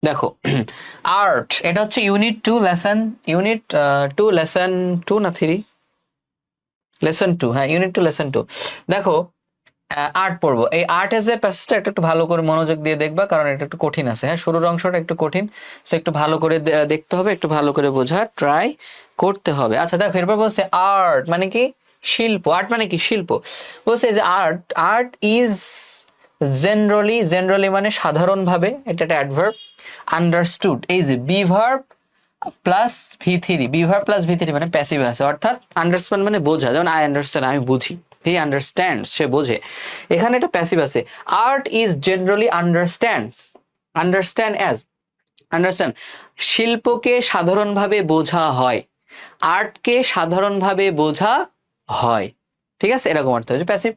দেখো আর্ট, এটা হচ্ছে ইউনিট 2 না 3, লেসন 2, হ্যাঁ ইউনিট 2 লেসন 2। দেখো আর্ট পড়বো, এই আর্টের যে প্যাসেজটা একটু একটু ভালো করে মনোযোগ দিয়ে দেখবা, কারণ এটা একটু কঠিন আছে। হ্যাঁ, শুরুর অংশটা একটু কঠিন, সো একটু ভালো করে দেখতে হবে, একটু ভালো করে বোঝার ট্রাই করতে হবে। আচ্ছা দেখো, এরপর বলছে আর্ট মানে কি শিল্প। আর্ট মানে কি শিল্প। বলছে যে আর্ট আর্ট ইজ জেনারেলি মানে সাধারণভাবে, এটা একটা অ্যাডভার্ব। আন্ডারস্টুড, এই যে be verb plus V three মানে প্যাসিভ আছে, অর্থাৎ আন্ডারস্ট্যান্ড মানে বোঝা, যেমন আই আন্ডারস্ট্যান্ড আমি বুঝি, হি আন্ডারস্ট্যান্ডস সে বোঝে। এখানে একটা প্যাসিভ আছে। আর্ট ইজ জেনারেলি আন্ডারস্ট্যান্ড, শিল্পকে সাধারণভাবে বোঝা হয়, আর্টকে সাধারণভাবে বোঝা হয়। ঠিক আছে, এরকম অর্থ হচ্ছে প্যাসিভ।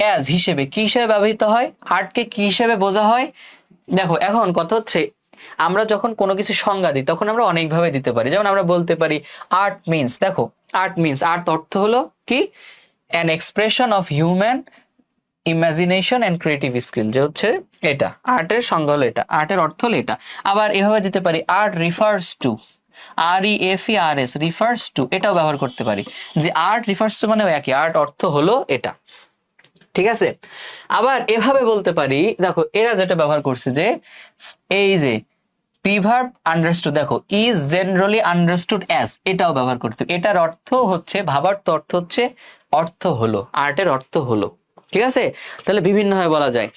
অ্যাজ হিসেবে, কি হিসেবে ব্যবহৃত হয়, আর্টকে কি হিসেবে বোঝা হয়। দেখো এখন কথা হচ্ছে, আমরা যখন কোনো কিছু সংজ্ঞা দিই তখন আমরা অনেকভাবে দিতে পারি। যেমন আমরা বলতে পারি আর্ট মিন্স, দেখো আর্ট অর্থ হলো কি, an expression of human imagination and creative skill, যে হচ্ছে এটা আর্টের সংজ্ঞা হলো, এটা আর্টের অর্থ হলো এটা। আবার এভাবে দিতে পারি art refers to, REFERS refers to, এটাও ব্যবহার করতে পারি, যে আর্ট রিফার্স টু মানে একই, আর্ট অর্থ হলো এটা। ঠিক আছে, আবার এভাবে বলতে পারি, দেখো এরা যেটা ব্যবহার করছে যে এই যে প্রিভার্ব আন্ডারস্টুড, দেখো ইজ জেনারেলি আন্ডারস্টুড অ্যাজ, এটাও ব্যবহার করতে। এটার অর্থ হচ্ছে, ভাবার্থ অর্থ হচ্ছে অর্থ হলো, আর্টের অর্থ হলো। ঠিক আছে, তাহলে বিভিন্ন ভাবে বলা যায়।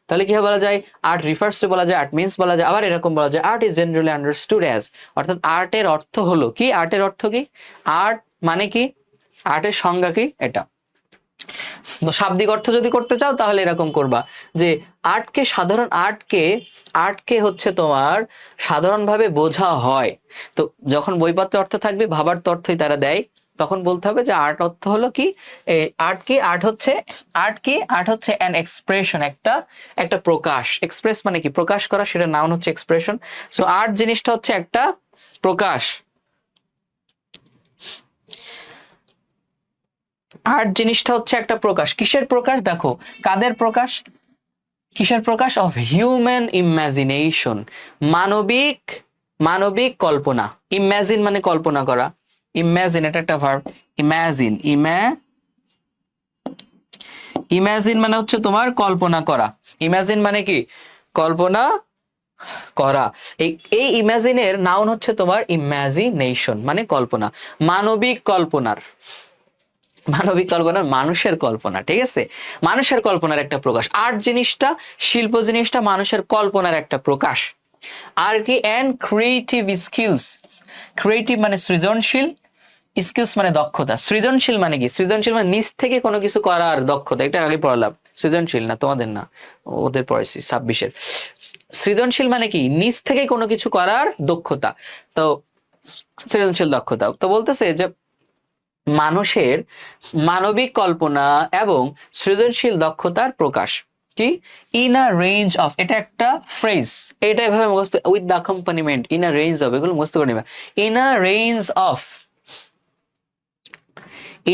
তাহলে কি বলা যায়, আর্ট রিফার্স টু বলা যায়, আর্ট মিন্স বলা যায়, আবার এরকম বলা যায় art is generally understood as, অর্থাৎ আর্টের অর্থ হলো কি, আর্টের অর্থ কি, আর্ট মানে কি, আর্টের সংজ্ঞা কি এটা। তো শাব্দিক অর্থ যদি করতে চাও তাহলে এরকম করবা যে আর্টকে হচ্ছে তোমার সাধারণভাবে বোঝা হয়। তো যখন বইপত্রে অর্থ থাকবে ভাবার্থ অর্থই তারা দেয়, তখন বলতে হবে যে আর্ট অর্থ হলো কি, আর্ট হচ্ছে অ্যান এক্সপ্রেশন, একটা প্রকাশ। এক্সপ্রেস মানে কি, প্রকাশ করা, সেটা নাউন হচ্ছে এক্সপ্রেশন। সো আর্ট জিনিসটা হচ্ছে একটা প্রকাশ। আর্ট জিনিসটা হচ্ছে একটা প্রকাশ। কিসের প্রকাশ, দেখো কাদের প্রকাশ, কিসের প্রকাশ, অফ হিউম্যান ইমাজিনেশন, মানবিক মানবিক কল্পনা। ইমাজিন মানে কল্পনা করা, ইমাজিন এটা একটা ভার্ব, ইমাজিন মানে হচ্ছে তোমার কল্পনা করা। ইমাজিন মানে কি, কল্পনা করা। এই ইমাজিনের নাউন হচ্ছে তোমার ইমাজিনেশন, মানে কল্পনা, মানবিক কল্পনার, মানুষের কল্পনা। ঠিক আছে, মানুষের কল্পনার একটা প্রকাশ। আর্ট জিনিসটা, শিল্প জিনিসটা মানুষের কল্পনার একটা প্রকাশ। আর কি, অ্যান্ড ক্রিয়েটিভ স্কিলস, ক্রিয়েটিভ মানে সৃজনশীল, স্কিলস মানে দক্ষতা। সৃজনশীল মানে কি, সৃজনশীল মানে নিজ থেকে কোনো কিছু করার দক্ষতা, এটা আগে পড়ালাম। সৃজনশীল না, তোমাদের না, ওদের পড়াইছি 26-এর। সৃজনশীল মানে কি, নিজ থেকে কোনো কিছু করার দক্ষতা, তো সৃজনশীল দক্ষতা। তো বলতেছে যে মানুষের মানবিক কল্পনা এবং সৃজনশীল দক্ষতার প্রকাশ কি, ইন আ রেঞ্জ অফ, এটা একটা ফ্রেজ, এটা এভাবে মুখস্থ, with the accompaniment, in a range of, এগুলো মুখস্থ করে নেবে। In a range of,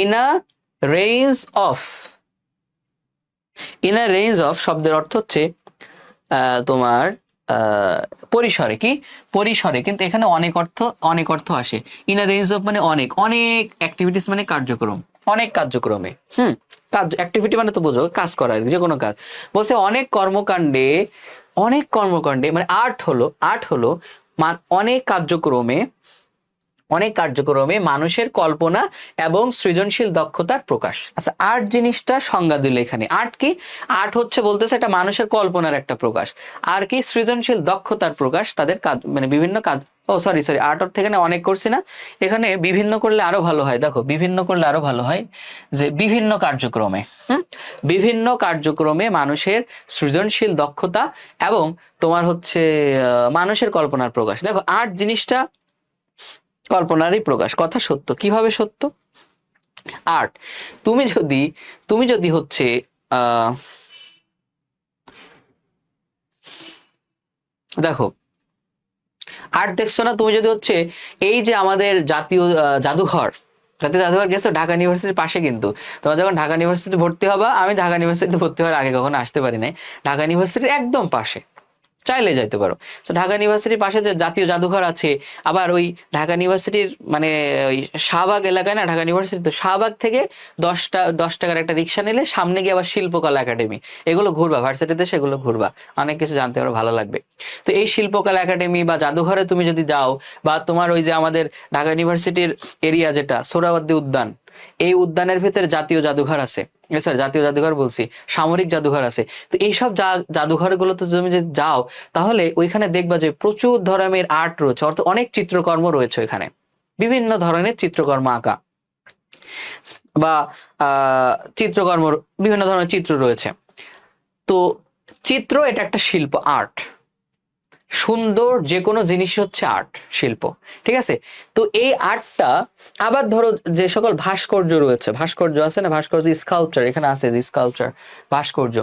in a range of, in a range of শব্দের অর্থ হচ্ছে তোমার পরিসরে, কি পরিসরে, কিন্তু এখানে অনেক অর্থ আসে। ইন আ রেঞ্জ অফ মানে অনেক অনেক, অ্যাক্টিভিটিস মানে কার্যক্রম, অনেক কার্যক্রমে। কাজ, অ্যাক্টিভিটি মানে তো বোঝো কাজ করা, যে কোনো কাজ। বলছে অনেক কর্মকাণ্ডে মানে আর্ট হলো অনেক কার্যক্রমে মানুষের কল্পনা এবং সৃজনশীল দক্ষতার প্রকাশ। আচ্ছা, আর্ট জিনিসটা সংজ্ঞা দিল এখানে। আর্ট কি, আর্ট হচ্ছে বলতেছে একটা মানুষের কল্পনার একটা প্রকাশ। আর কি, সৃজনশীল দক্ষতার প্রকাশ, তাদের কাজ মানে বিভিন্ন কাজ। ও সরি, আর্ট অর্থ এখানে অনেক করছি না, এখানে বিভিন্ন করলে আরো ভালো হয়। দেখো বিভিন্ন করলে আরো ভালো হয়, যে বিভিন্ন কার্যক্রমে, বিভিন্ন কার্যক্রমে মানুষের সৃজনশীল দক্ষতা এবং তোমার হচ্ছে মানুষের কল্পনার প্রকাশ। দেখো আর্ট জিনিসটা কল্পনারই প্রকাশ। কথা সত্য, কিভাবে সত্য, আর্ট, তুমি যদি হচ্ছে দেখো আর্ট দেখছো না, তুমি যদি হচ্ছে এই যে আমাদের জাতীয় জাদুঘর গেছো, ঢাকা ইউনিভার্সিটির পাশে, কিন্তু তোমরা যখন ঢাকা ইউনিভার্সিটি ভর্তি হবা, আমি ঢাকা ইউনিভার্সিটিতে ভর্তি হওয়ার আগে কখনো আসতে পারি নাই, ঢাকা ইউনিভার্সিটির একদম পাশে। চাইলে যাইতে পারো। তো ঢাকা ইউনিভার্সিটির পাশে যে জাতীয় জাদুঘর আছে, আবার ওই ঢাকা ইউনিভার্সিটির মানে ওই শাহবাগ এলাকায় না ঢাকা ইউনিভার্সিটি, তো শাহবাগ থেকে 10 টাকার একটা রিক্সা নিলে সামনে গিয়ে আবার শিল্পকলা একাডেমি, এগুলো ঘুরবা ভার্সিটিতে, সেগুলো ঘুরবা, অনেক কিছু জানতে পারো, ভালো লাগবে। তো এই শিল্পকলা একাডেমি বা জাদুঘরে তুমি যদি যাও, বা তোমার ওই যে আমাদের ঢাকা ইউনিভার্সিটির এরিয়া যেটা সোহরাওয়ার্দী উদ্যান, এই উদ্যানের ভেতরে জাতীয় জাদুঘর আছে, স্যার জাতীয় জাদুঘর বলছি, সামরিক জাদুঘর আছে। তো এইসব জাদুঘর গুলোতে তুমি যদি যাও, তাহলে ওইখানে দেখবা যে প্রচুর ধরনের আর্ট রয়েছে, অর্থাৎ অনেক চিত্রকর্ম রয়েছে ওইখানে, বিভিন্ন ধরনের চিত্রকর্ম আঁকা বা চিত্রকর্ম, বিভিন্ন ধরনের চিত্র রয়েছে। তো চিত্র এটা একটা শিল্প, আর্ট। সুন্দর যে কোনো জিনিস হচ্ছে আর্ট, শিল্প, ঠিক আছে। তো এই আর্টটা আবার ধরো যে সকল ভাস্কর্য রয়েছে, ভাস্কর্য আছে না, ভাস্কর্য স্কাল্পচার, এখানে আছে যে স্কাল্পচার ভাস্কর্য,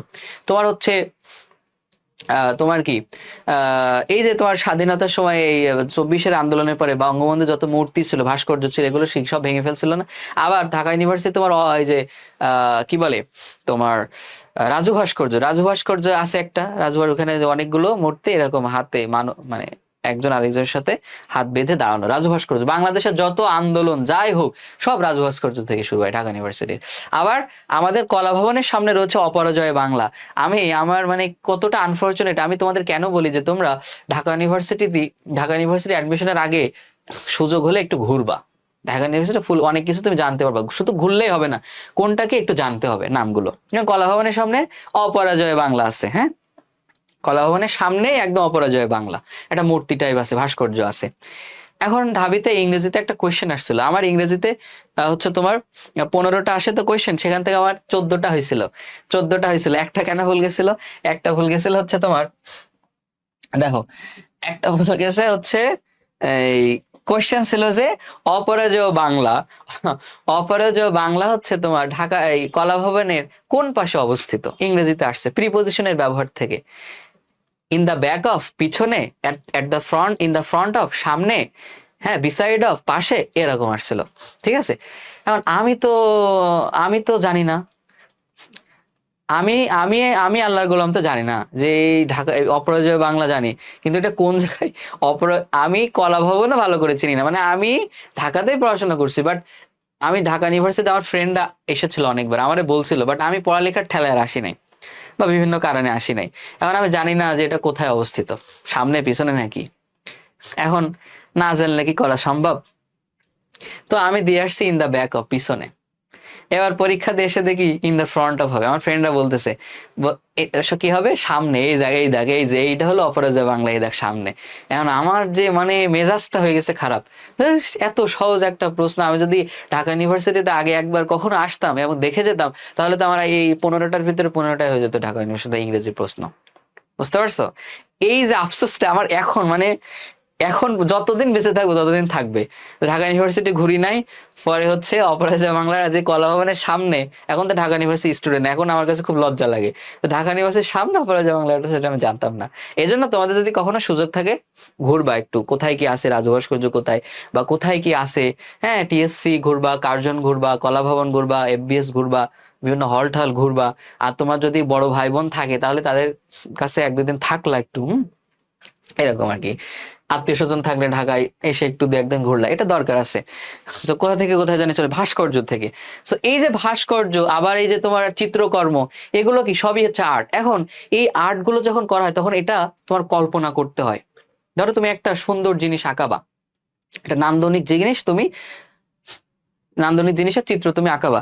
তোমার হচ্ছে তোমার কি এই যে তোমার স্বাধীনতার সময় এই 24-এর আন্দোলনের পরে বঙ্গবন্ধু যত মূর্তি ছিল, ভাস্কর্য ছিল, এগুলো সব ভেঙে ফেলছিল না। আবার ঢাকা ইউনিভার্সিটি তোমার এই যে কি বলে তোমার রাজু ভাস্কর্য, রাজু ভাস্কর্য আছে একটা, ওখানে অনেকগুলো মূর্তি এরকম হাতে মানে একজন আরেকজনের সাথে হাত বেঁধে দাঁড়ানো, রাজু ভাস্কর্য। বাংলাদেশের যত আন্দোলন যাই হোক সব রাজু ভাস্কর্য থেকে শুরু হয় ঢাকা ইউনিভার্সিটির। আবার আমাদের কলা ভবনের সামনে রয়েছে অপরাজয় বাংলা। আমার মানে কতটা আনফরচুনেট, আমি তোমাদের কেন বলি যে তোমরা ঢাকা ইউনিভার্সিটি অ্যাডমিশনের আগে সুযোগ হলে একটু ঘুরবা। ঢাকা ইউনিভার্সিটি ফুল অনেক কিছু তুমি জানতে পারবা, শুধু ঘুরলেই হবে না, কোনটাকে একটু জানতে হবে নামগুলো। কলা ভবনের সামনে অপরাজয় বাংলা আছে, হ্যাঁ, কলা ভবনের সামনে একদম অপরাজয় বাংলা, একটা মূর্তি টাইপ আছে, ভাস্কর্য আছে। এখন ঢাবিতে ইংরেজিতে একটা কোয়েশ্চেন আসছিল, আমার ইংরেজিতে হচ্ছে তোমার 15টা আসে তো কোয়েশ্চেন, সেখান থেকে আমার 14টা হয়েছিল। একটা কেন ভুল গেছিল? একটা ভুল গেছিল হচ্ছে তোমার, দেখো একটা ভুল গেছে হচ্ছে এই কোয়েশ্চেন ছিল যে অপরাজয় বাংলা হচ্ছে তোমার ঢাকা এই কলা ভবনের কোন পাশে অবস্থিত, ইংরেজিতে আসছে প্রিপোজিশনের ব্যবহার থেকে। ইন দ্য ব্যাক অফ, পিছনে, at the front, in the front of, সামনে, হ্যাঁ, বিসাইড অফ, পাশে, এরকম আসছিল, ঠিক আছে। এখন আমি তো জানি না, আমি আমি আমি আল্লাহর গোলাম তো জানি না যে এই ঢাকা অপরাজয় বাংলা জানি, কিন্তু এটা কোন জায়গায় আমি কলা ভবনও ভালো করে চিনি না, মানে আমি ঢাকাতেই পড়াশোনা করছি, বাট আমি ঢাকা ইউনিভার্সিটিতে আমার ফ্রেন্ডরা এসেছিল অনেকবার, আমারে বলছিল, বাট আমি পড়ালেখার ঠেলায় আর আসি নাই বা বিভিন্ন কারণে আসি নাই। এখন আমি জানি না যে এটা কোথায় অবস্থিত, সামনে পিছনে নাকি, এখন না জানলে কি করা সম্ভব। তো আমি দিয়ে আসছি ইন দা ব্যাক অফ, পিছনে। এবার পরীক্ষা দিয়ে এসে দেখি ইন দা ফ্রন্ট অফ হবে, আমার ফ্রেন্ডরা বলতেছে কি হবে, সামনে, এই জায়গায়, এই দেখ, এই যে এইটা হলো অপরাজয় বাংলা, এই দেখ সামনে। এখন আমার যে মানে মেজাজটা হয়ে গেছে খারাপ, এত সহজ একটা প্রশ্ন, আমি যদি ঢাকা ইউনিভার্সিটিতে আগে একবার কখনো আসতাম এবং দেখে যেতাম, তাহলে তো আমার এই 15টার ভিতরে 15টাই হয়ে যেত ঢাকা ইউনিভার্সিটিতে ইংরেজি প্রশ্ন, বুঝতে পারছো? এই যে আফসোসটা আমার এখন, মানে এখন যতদিন বেঁচে থাকবো ততদিন থাকবে। ঢাকা ইউনিভার্সিটি ঘুরি নাই, পরে হচ্ছে অপরাজয় বাংলার যে কলা ভবনের সামনে, এখন তো ঢাকা ইউনিভার্সিটি স্টুডেন্ট, এখন আমার কাছে খুব লজ্জা লাগে। তো ঢাকা ইউনিভার্সিটির সামনে অপরাজয় বাংলা, সেটা আমি জানতাম না। এই জন্য তোমাদের যদি কখনো সুযোগ থাকে, ঘুরবা একটু, কোথায় কি আছে, রাজু ভাস্কর্য কোথায় বা কোথায় কি আছে, হ্যাঁ, টিএসসি ঘুরবা, কার্জন ঘুরবা, কলা ভবন ঘুরবা, এফবিএস ঘুরবা, বিভিন্ন হল ঠাল ঘুরবা। আর তোমার যদি বড় ভাই বোন থাকে, তাহলে তাদের কাছে 1-2 দিন থাকলা একটু, এরকম আর কি। আত্মীয় স্বজন থাকলে ঢাকায় এসে একটু 2-1 দিন ঘুরলা, এটা দরকার আছে। তো কোথা থেকে কোথায় জানি চলে, ভাস্কর্য থেকে। তো এই যে ভাস্কর্য, আবার এই যে তোমার চিত্রকর্ম, এগুলো কি সবই হচ্ছে আর্ট। এখন এই আর্ট গুলো যখন করা হয়, তখন এটা তোমার কল্পনা করতে হয়। ধরো তুমি একটা সুন্দর জিনিস আঁকাবা, একটা নান্দনিক জিনিসের চিত্র তুমি আঁকাবা,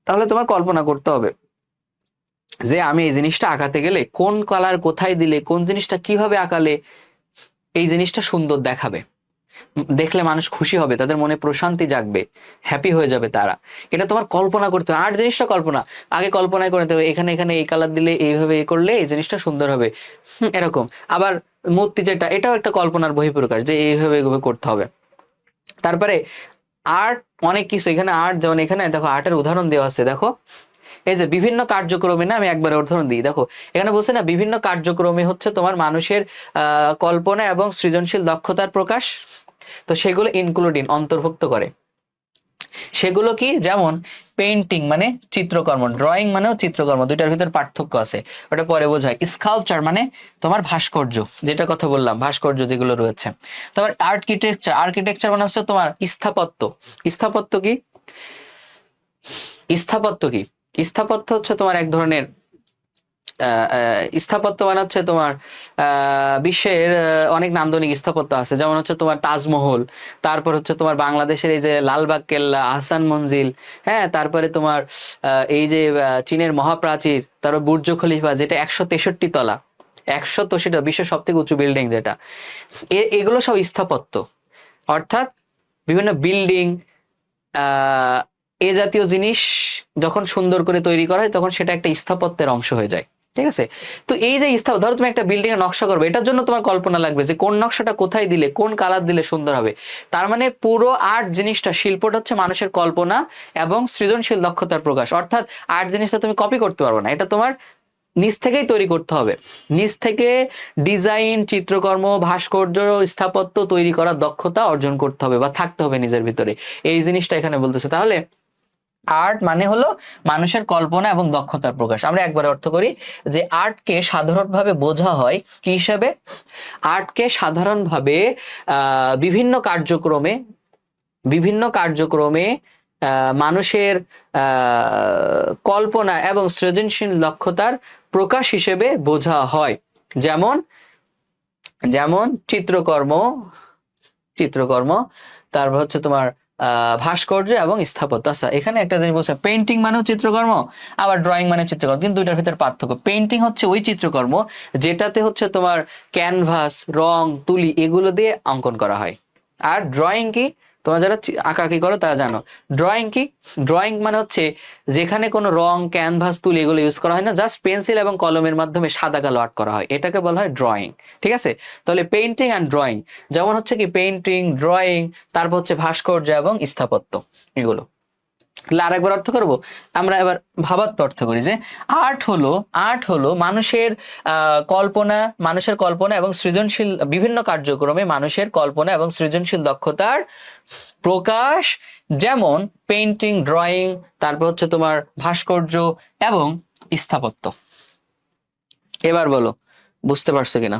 তাহলে তোমার কল্পনা করতে হবে যে আমি এই জিনিসটা আঁকাতে গেলে কোন কালার কোথায় দিলে, কোন জিনিসটা কিভাবে আঁকালে এই জিনিসটা সুন্দর দেখাবে, দেখলে মানুষ খুশি হবে, তাদের মনে প্রশান্তি জাগবে, হ্যাপি হয়ে যাবে তারা। এটা তোমার কল্পনা করতে হবে। আর্ট জিনিসটা কল্পনা, আগে কল্পনায় করে নিতে হবে, এখানে এখানে এই কালার দিলে, এইভাবে এই করলে এই জিনিসটা সুন্দর হবে, এরকম। আবার মূর্তি যেটা, এটাও একটা কল্পনার বহিঃপ্রকাশ, যে এইভাবে এইভাবে করতে হবে। তারপরে আর্ট অনেক কিছু, এখানে আর্ট, যেমন এখানে দেখো আর্টের উদাহরণ দেওয়া আছে, দেখো এই যে বিভিন্ন কার্যক্রমে, না আমি একবার উদাহরণ দিই, দেখো এখানে বলছে না, বিভিন্ন কার্যক্রমে হচ্ছে তোমার মানুষের কল্পনা এবং সৃজনশীল দক্ষতার প্রকাশ, তো সেগুলো অন্তর্ভুক্ত করে। সেগুলো কি, যেমন পেইন্টিং মানে চিত্রকর্ম, ড্রয়িং মানেও চিত্রকর্ম, দুইটার ভিতর পার্থক্য আছে, ওটা পরে বোঝায়। স্কাল্পচার মানে তোমার ভাস্কর্য, যেটা কথা বললাম, ভাস্কর্য যেগুলো রয়েছে। তোমার আর্কিটেকচার, আর্কিটেকচার মানে হচ্ছে তোমার স্থাপত্য। স্থাপত্য কি, স্থাপত্য কি, স্থাপত্য হচ্ছে তোমার এক ধরনের স্থাপত্য মানে হচ্ছে তোমার বিশ্বের অনেক নান্দনিক স্থাপত্য আছে, যেমন হচ্ছে তোমার তাজমহল, তারপর হচ্ছে তোমার বাংলাদেশের এই যে লালবাগ কেল্লা, আহসান মঞ্জিল, হ্যাঁ, তারপরে তোমার এই যে চীনের মহাপ্রাচীর, তারপর বুর্জ খলিফা যেটা 163 তলা, 163, বিশ্বের সব থেকে উঁচু বিল্ডিং যেটা, এগুলো সব স্থাপত্য। অর্থাৎ বিভিন্ন বিল্ডিং, এ জাতীয় জিনিস যখন সুন্দর করে তৈরি করা হয় তখন সেটা একটা স্থাপত্যের অংশ হয়ে যায়। ঠিক আছে, তো এই যে ধরো তুমি একটা বিল্ডিং এর নকশা করবে, এটার জন্য তোমার কল্পনা লাগবে যে কোন নকশাটা কোথায় দিলে, কোন কালার দিলে সুন্দর হবে। তার মানে পুরো আর্ট জিনিসটা, শিল্পটা হচ্ছে মানুষের কল্পনা এবং সৃজনশীল দক্ষতার প্রকাশ। অর্থাৎ আর্ট জিনিসটা তুমি কপি করতে পারবে না, এটা তোমার নিজ থেকেই তৈরি করতে হবে, নিজ থেকে ডিজাইন, চিত্রকর্ম, ভাস্কর্য, স্থাপত্য তৈরি করার দক্ষতা অর্জন করতে হবে বা থাকতে হবে নিজের ভিতরে। এই জিনিসটা এখানে বলতেছে। তাহলে আর্ট মানে হলো মানুষের কল্পনা এবং দক্ষতার প্রকাশ। আমরা একবার অর্থ করি যে আর্টকে সাধারণভাবে বোঝা হয় কি হিসাবে, আর্টকে সাধারণভাবে বিভিন্ন কার্যক্রমে, বিভিন্ন কার্যক্রমে মানুষের কল্পনা এবং সৃজনশীল দক্ষতার প্রকাশ হিসেবে বোঝা হয়। যেমন যেমন চিত্রকর্ম, চিত্রকর্ম, তারপর হচ্ছে তোমার ভাস্কর্য এবং স্থাপত্য। আচ্ছা, এখানে একটা জিনিস বলছে, পেইন্টিং মানেও চিত্রকর্ম, আবার ড্রয়িং মানে চিত্রকর্ম, কিন্তু দুইটার ভিতরে পার্থক্য। পেইন্টিং হচ্ছে ওই চিত্রকর্ম যেটাতে হচ্ছে তোমার ক্যানভাস, রং, তুলি এগুলো দিয়ে অঙ্কন করা হয়। আর ড্রয়িং কি, তোমরা যারা আঁকাআঁকি করো তারা জানো ড্রয়িং কি। ড্রয়িং মানে হচ্ছে যেখানে কোনো রং, ক্যানভাস, তুলি এগুলো ইউজ করা হয় না, জাস্ট পেন্সিল এবং কলমের মাধ্যমে সাদা কালো আর্ট করা হয়, এটাকে বলা হয় ড্রয়িং। ঠিক আছে, তাহলে পেইন্টিং অ্যান্ড ড্রয়িং, যেমন হচ্ছে কি পেইন্টিং, ড্রয়িং, তারপর হচ্ছে ভাস্কর্য এবং স্থাপত্য, এগুলো। তাহলে আরেকবার অর্থ করব আমরা, এবার ভাবাত্ম অর্থ করি যে আর্ট হলো, আর্ট হলো মানুষের কল্পনা, মানুষের কল্পনা এবং সৃজনশীল বিভিন্ন কার্যক্রমে মানুষের কল্পনা এবং সৃজনশীল দক্ষতার প্রকাশ, যেমন পেইন্টিং, ড্রয়িং, তারপর হচ্ছে তোমার ভাস্কর্য এবং স্থাপত্য। এবার বলো বুঝতে পারছো কিনা?